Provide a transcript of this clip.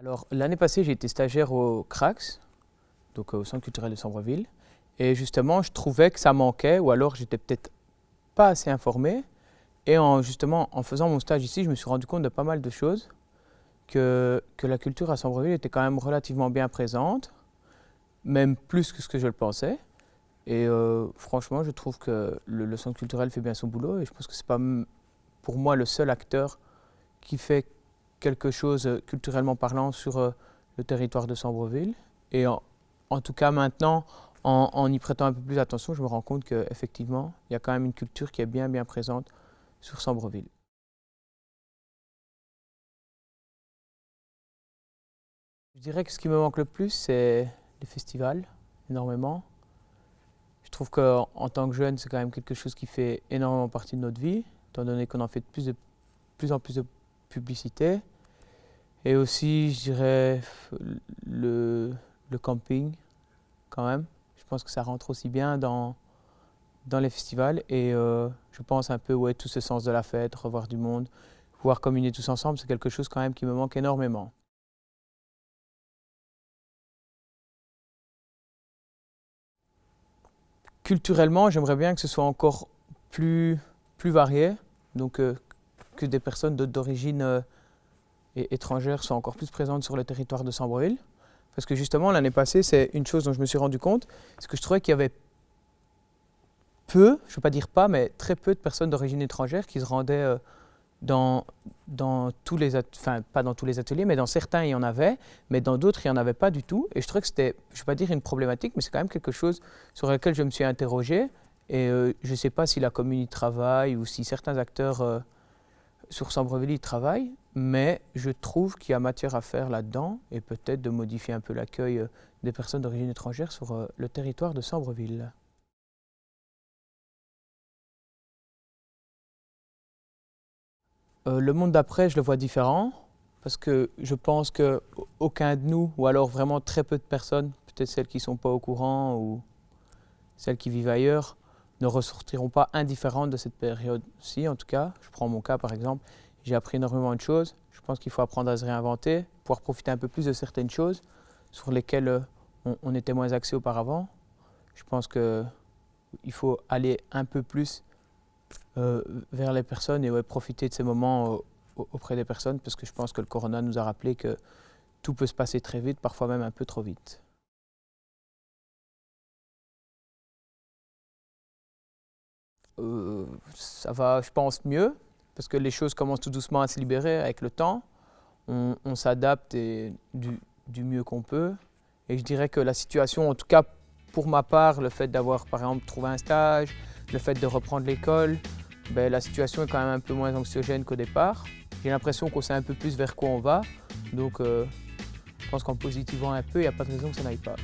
Alors, l'année passée, j'ai été stagiaire au CRAX, donc au Centre culturel de Sambreville. Et justement, je trouvais que ça manquait, ou alors j'étais peut-être pas assez informé. Et justement, en faisant mon stage ici, je me suis rendu compte de pas mal de choses, que la culture à Sambreville était quand même relativement bien présente, même plus que ce que je le pensais. Et franchement, je trouve que le Centre culturel fait bien son boulot, et je pense que c'est pas pour moi le seul acteur qui fait quelque chose culturellement parlant sur le territoire de Sambreville. Et en tout cas maintenant, en y prêtant un peu plus attention, je me rends compte qu'effectivement, il y a quand même une culture qui est bien présente sur Sambreville. Je dirais que ce qui me manque le plus, c'est les festivals, énormément. Je trouve qu'en tant que jeune, c'est quand même quelque chose qui fait énormément partie de notre vie, étant donné qu'on en fait de plus en plus de publicité. Et aussi, je dirais, le camping, quand même. Je pense que ça rentre aussi bien dans les festivals. Et je pense un peu, ouais, tout ce sens de la fête, revoir du monde, pouvoir communier tous ensemble, c'est quelque chose quand même qui me manque énormément. Culturellement, j'aimerais bien que ce soit encore plus varié, donc que des personnes d'origine étrangère soient encore plus présentes sur le territoire de Sambreville. Parce que justement, l'année passée, c'est une chose dont je me suis rendu compte, c'est que je trouvais qu'il y avait peu, je ne veux pas dire pas, mais très peu de personnes d'origine étrangère qui se rendaient dans tous les enfin pas dans tous les ateliers, mais dans certains il y en avait, mais dans d'autres il n'y en avait pas du tout. Et je trouvais que c'était, je ne vais pas dire une problématique, mais c'est quand même quelque chose sur lequel je me suis interrogé. Et je ne sais pas si la commune y travaille ou si certains acteurs sur Sambreville y travaillent, mais je trouve qu'il y a matière à faire là-dedans et peut-être de modifier un peu l'accueil des personnes d'origine étrangère sur le territoire de Sambreville. Le monde d'après, je le vois différent, parce que je pense qu'aucun de nous, ou alors vraiment très peu de personnes, peut-être celles qui ne sont pas au courant ou celles qui vivent ailleurs, ne ressortiront pas indifférentes de cette période-ci. En tout cas, je prends mon cas par exemple, j'ai appris énormément de choses. Je pense qu'il faut apprendre à se réinventer, pouvoir profiter un peu plus de certaines choses sur lesquelles on était moins axé auparavant. Je pense qu'il faut aller un peu plus vers les personnes et ouais, profiter de ces moments auprès des personnes, parce que je pense que le corona nous a rappelé que tout peut se passer très vite, parfois même un peu trop vite. Ça va, je pense, mieux, parce que les choses commencent tout doucement à se libérer avec le temps. On s'adapte du mieux qu'on peut. Et je dirais que la situation, en tout cas pour ma part, le fait d'avoir par exemple trouvé un stage, le fait de reprendre l'école, ben, la situation est quand même un peu moins anxiogène qu'au départ. J'ai l'impression qu'on sait un peu plus vers quoi on va. Donc je pense qu'en positivant un peu, il n'y a pas de raison que ça n'aille pas.